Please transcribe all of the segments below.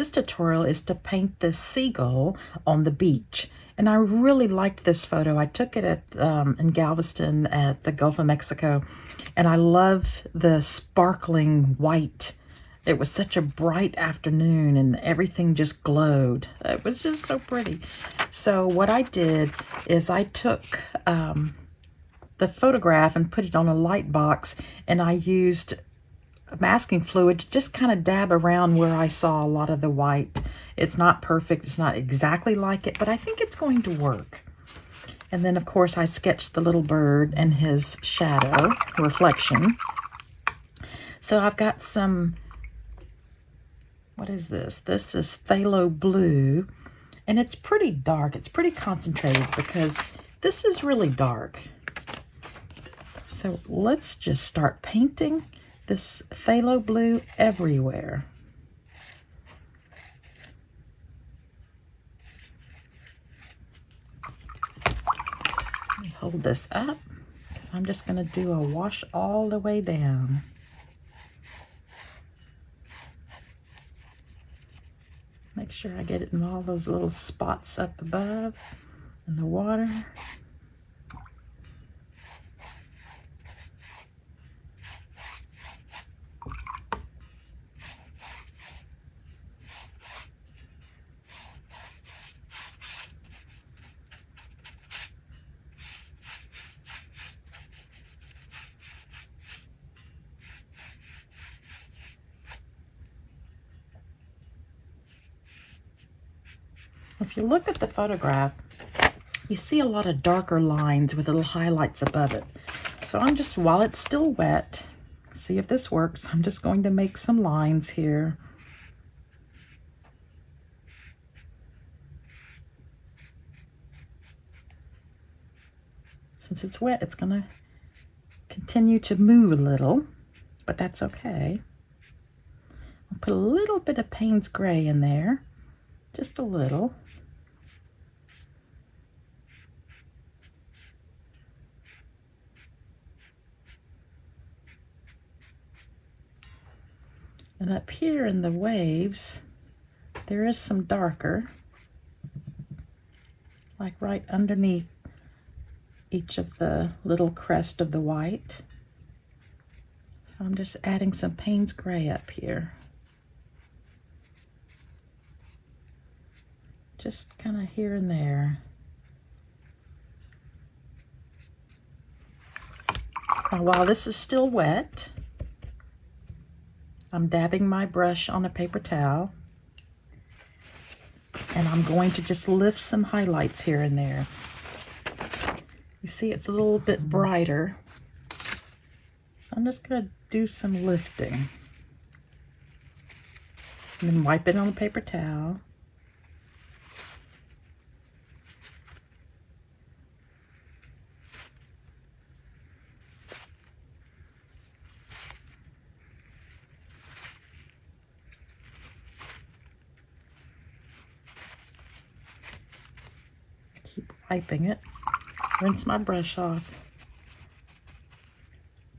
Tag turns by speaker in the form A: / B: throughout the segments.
A: This tutorial is to paint this seagull on the beach. And I really liked this photo. I took it at in Galveston at the Gulf of Mexico. And I love the sparkling white. It was such a bright afternoon and everything just glowed. It was just so pretty. So what I did is I took the photograph and put it on a light box, and I used masking fluid to just kind of dab around where I saw a lot of the white. It's not perfect. It's not exactly like it, but I think it's going to work. And then, of course, I sketched the little bird and his shadow reflection. So I've got some, what is this? This is phthalo blue, and it's pretty dark. It's pretty concentrated because this is really dark. So let's just start painting this phthalo blue everywhere. Let me hold this up because I'm just going to do a wash all the way down. Make sure I get it in all those little spots up above in the water. If you look at the photograph, you see a lot of darker lines with little highlights above it. So I'm just, while it's still wet, see if this works, I'm just going to make some lines here. Since it's wet, it's going to continue to move a little, but that's okay. I'll put a little bit of Payne's Gray in there, just a little. And up here in the waves, there is some darker, like right underneath each of the little crest of the white. So I'm just adding some Payne's Gray up here. Just kind of here and there. Now, while this is still wet, I'm dabbing my brush on a paper towel, and I'm going to just lift some highlights here and there. You see it's a little bit brighter, so I'm just going to do some lifting. And then wipe it on a paper towel. Keep wiping it. Rinse my brush off.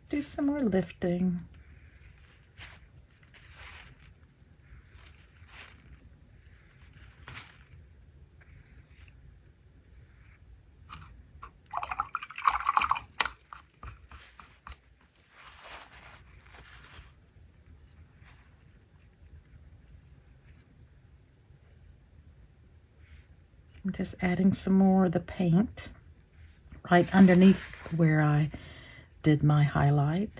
A: Do some more lifting. I'm just adding some more of the paint right underneath where I did my highlight.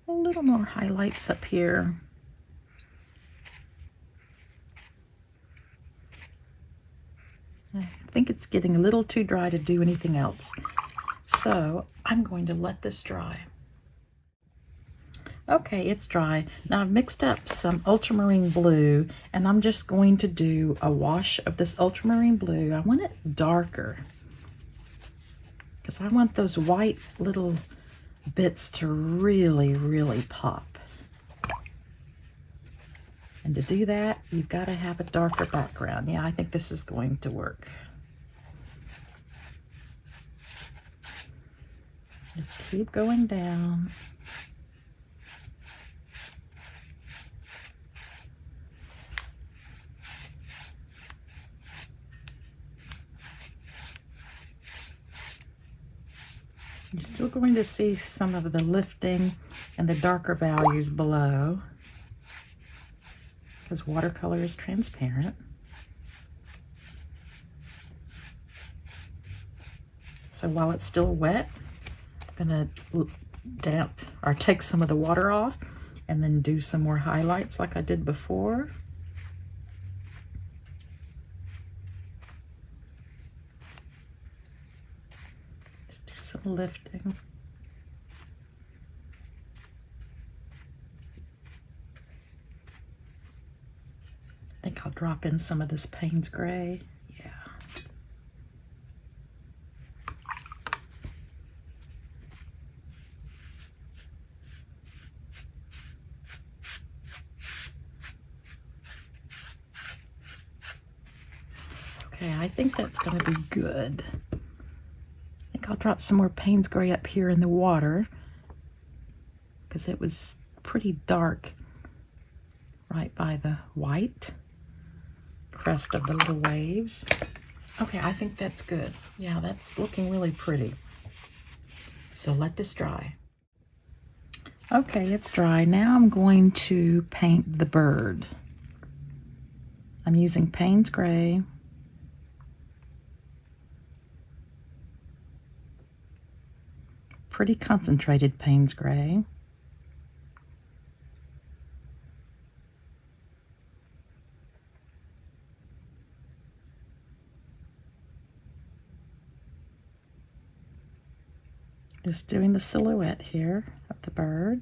A: A little more highlights up here. I think it's getting a little too dry to do anything else. So I'm going to let this dry. Okay, it's dry. Now I've mixed up some ultramarine blue, and I'm just going to do a wash of this ultramarine blue. I want it darker because I want those white little bits to really, really pop. And to do that, you've got to have a darker background. Yeah, I think this is going to work. Just keep going down. You're still going to see some of the lifting and the darker values below, because watercolor is transparent. So while it's still wet, I'm going to take some of the water off and then do some more highlights like I did before. Just do some lifting. I think I'll drop in some of this Payne's Gray. Yeah. Okay, I think that's going to be good. I think I'll drop some more Payne's Gray up here in the water because it was pretty dark right by the white crest of the little waves. Okay, I think that's good. Yeah, that's looking really pretty. So let this dry. Okay, it's dry. Now I'm going to paint the bird. I'm using Payne's Gray. Pretty concentrated Payne's Gray. Just doing the silhouette here of the bird.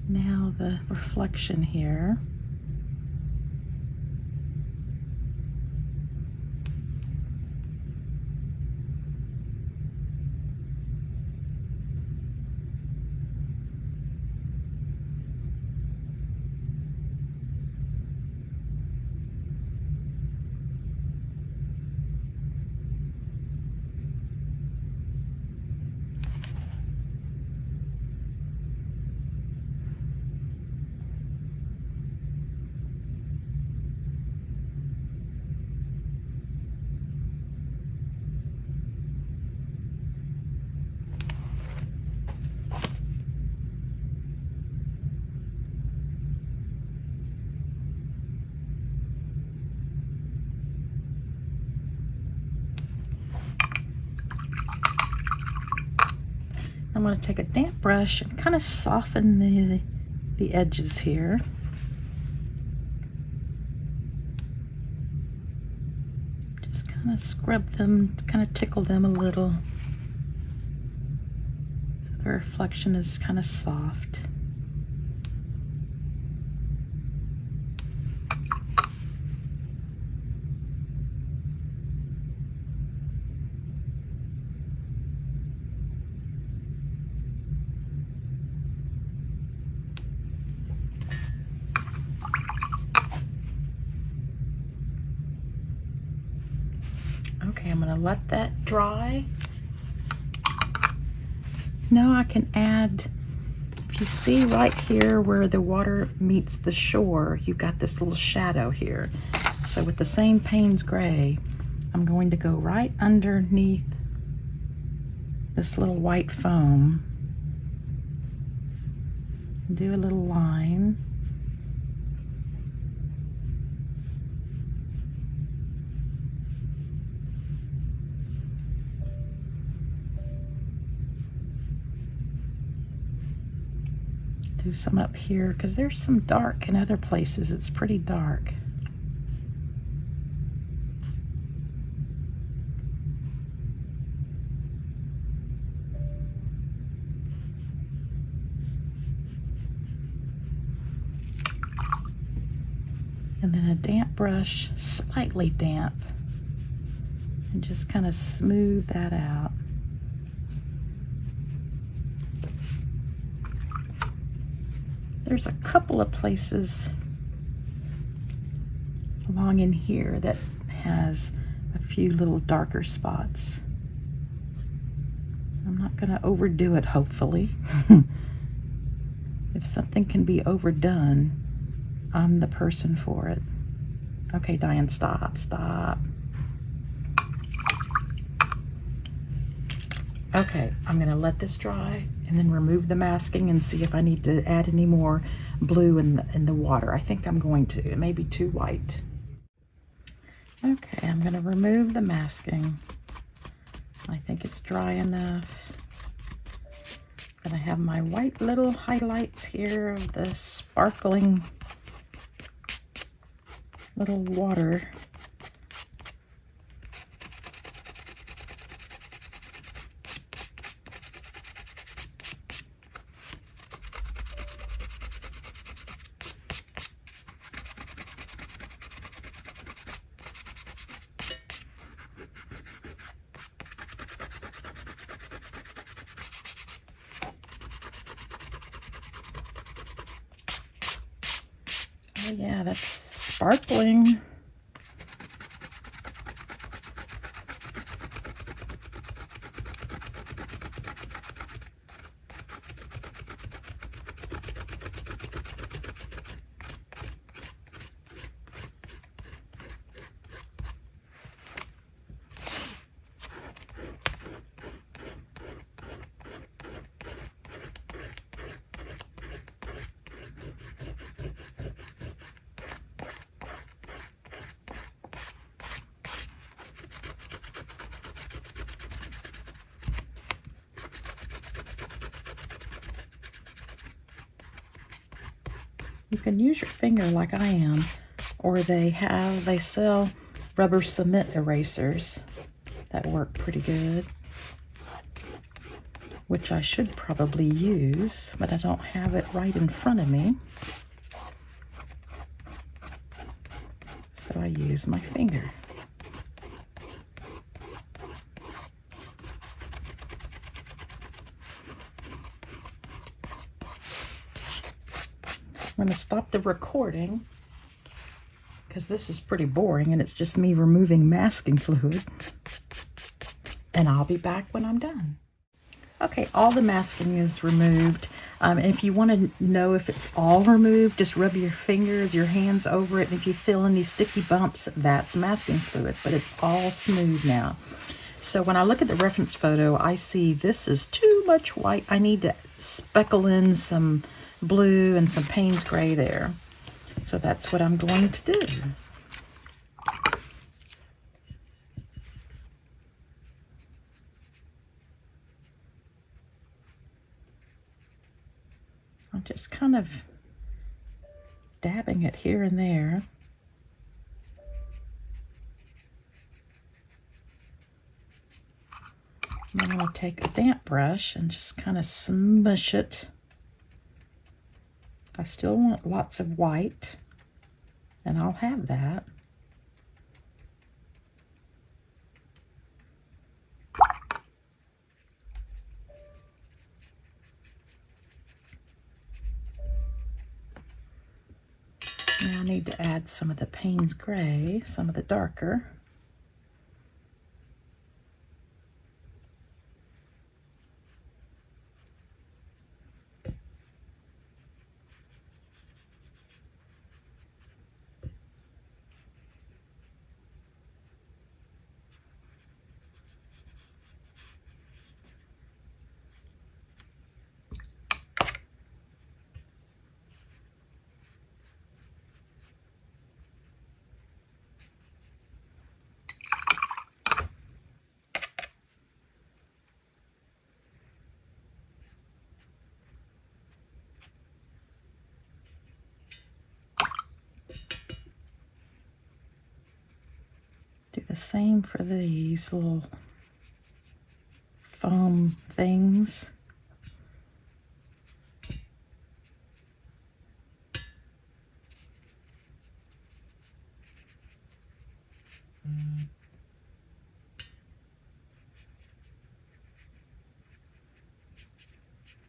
A: Now the reflection here. I'm going to take a damp brush and kind of soften the edges here. Just kind of scrub them, kind of tickle them a little, so the reflection is kind of soft. Okay, I'm going to let that dry. Now I can add, if you see right here where the water meets the shore, you've got this little shadow here. So with the same Payne's Gray, I'm going to go right underneath this little white foam, do a little line. Do some up here because there's some dark in other places. It's pretty dark. And then a damp brush, slightly damp, and just kind of smooth that out. There's a couple of places along in here that has a few little darker spots. I'm not going to overdo it, hopefully. If something can be overdone, I'm the person for it. Okay, Diane, stop. Okay, I'm going to let this dry and then remove the masking and see if I need to add any more blue in the water. I think I'm going to. It may be too white. Okay, I'm going to remove the masking. I think it's dry enough. I'm going to have my white little highlights here of the sparkling little water. Oh yeah, that's sparkling. You can use your finger like I am, or they sell rubber cement erasers that work pretty good, which I should probably use, but I don't have it right in front of me. So I use my finger. I'm going to stop the recording because this is pretty boring and it's just me removing masking fluid. And I'll be back when I'm done. Okay, all the masking is removed. And if you want to know if it's all removed, just rub your fingers, your hands over it. And if you feel any sticky bumps, that's masking fluid, but it's all smooth now. So when I look at the reference photo, I see this is too much white. I need to speckle in some blue and some Payne's gray there. So that's what I'm going to do. I'm just kind of dabbing it here and there. And I'm going to take a damp brush and just kind of smush it. I still want lots of white, and I'll have that. Now I need to add some of the Payne's gray, some of the darker. Do the same for these little foam things.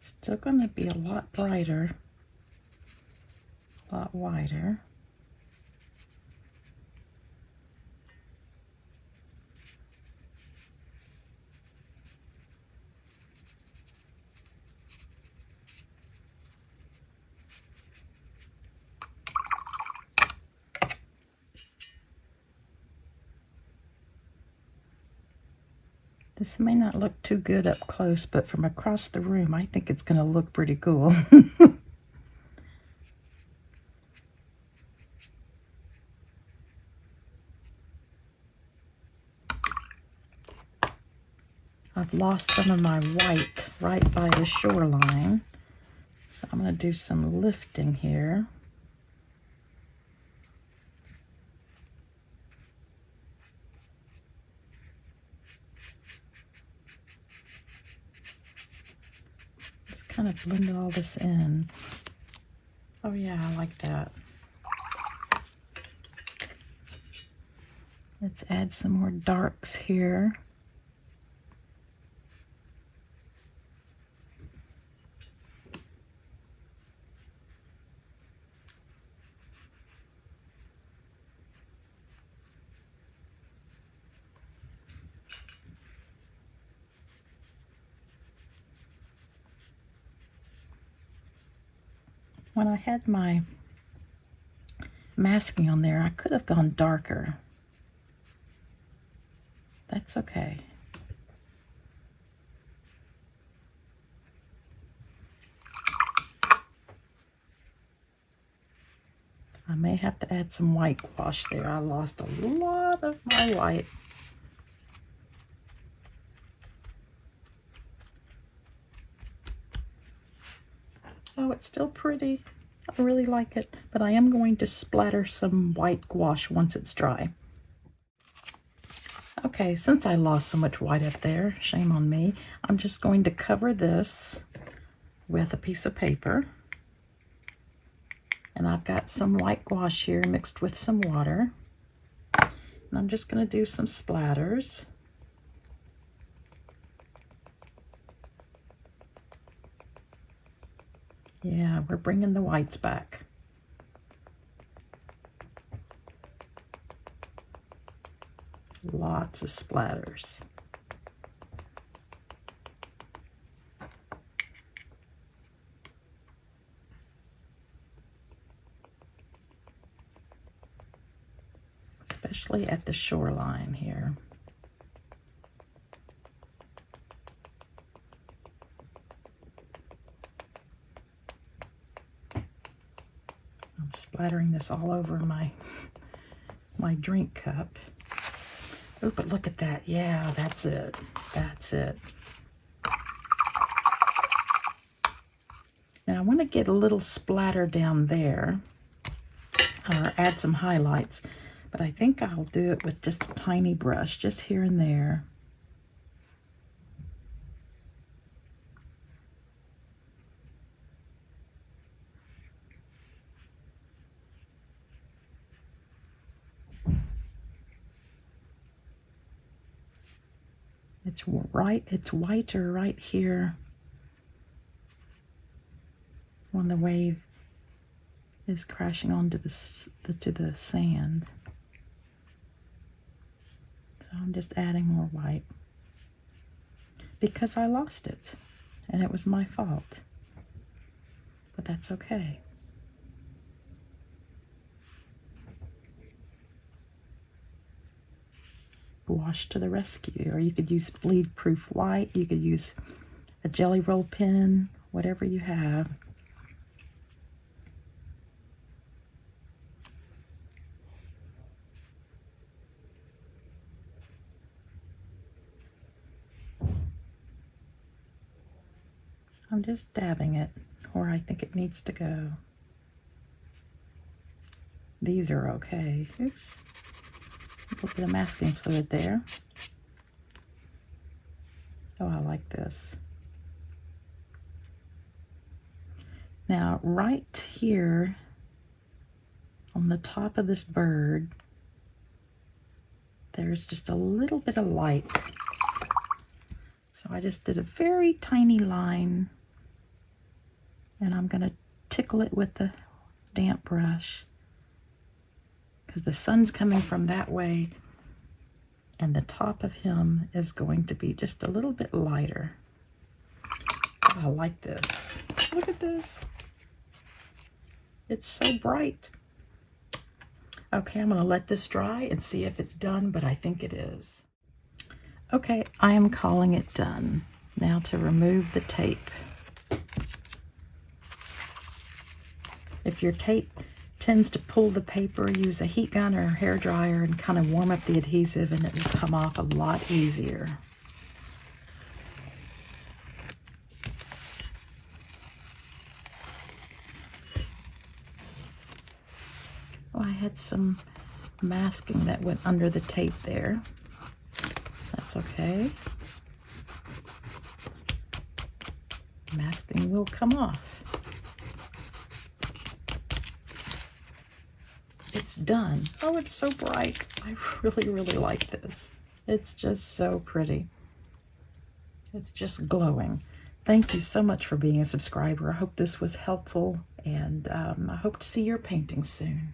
A: Still going to be a lot brighter, a lot wider. This may not look too good up close, but from across the room, I think it's going to look pretty cool. I've lost some of my white right by the shoreline, so I'm going to do some lifting here. Just kind of blend all this in. Oh yeah, I like that. Let's add some more darks here. When I had my masking on there, I could have gone darker. That's okay. I may have to add some whitewash there. I lost a lot of my white. Oh, it's still pretty. I really like it, but I am going to splatter some whitewash once it's dry. Okay, since I lost so much white up there, shame on me, I'm just going to cover this with a piece of paper. And I've got some whitewash here mixed with some water. And I'm just going to do some splatters. Yeah, we're bringing the whites back. Lots of splatters. Especially at the shoreline here. I'm splattering this all over my drink cup. Oh, but look at that. Yeah, that's it. That's it. Now I want to get a little splatter down there, or add some highlights, but I think I'll do it with just a tiny brush, just here and there. It's whiter right here when the wave is crashing onto the sand. So I'm just adding more white because I lost it and it was my fault, but that's okay. Wash to the rescue, or you could use bleed proof white, you could use a jelly roll pen, whatever you have. I'm just dabbing it where I think it needs to go. These are okay. Oops. little bit of masking fluid there. Oh, I like this. Now, right here on the top of this bird, there's just a little bit of light. So I just did a very tiny line, and I'm going to tickle it with the damp brush because the sun's coming from that way, and the top of him is going to be just a little bit lighter. Oh, I like this. Look at this. It's so bright. Okay, I'm going to let this dry and see if it's done, but I think it is. Okay, I am calling it done. Now to remove the tape. If your tape tends to pull the paper, use a heat gun or a hair dryer and kind of warm up the adhesive, and it will come off a lot easier. Oh, I had some masking that went under the tape there. That's okay. Masking will come off. It's done. Oh, it's so bright. I really, really like this. It's just so pretty. It's just glowing. Thank you so much for being a subscriber. I hope this was helpful, and I hope to see your paintings soon.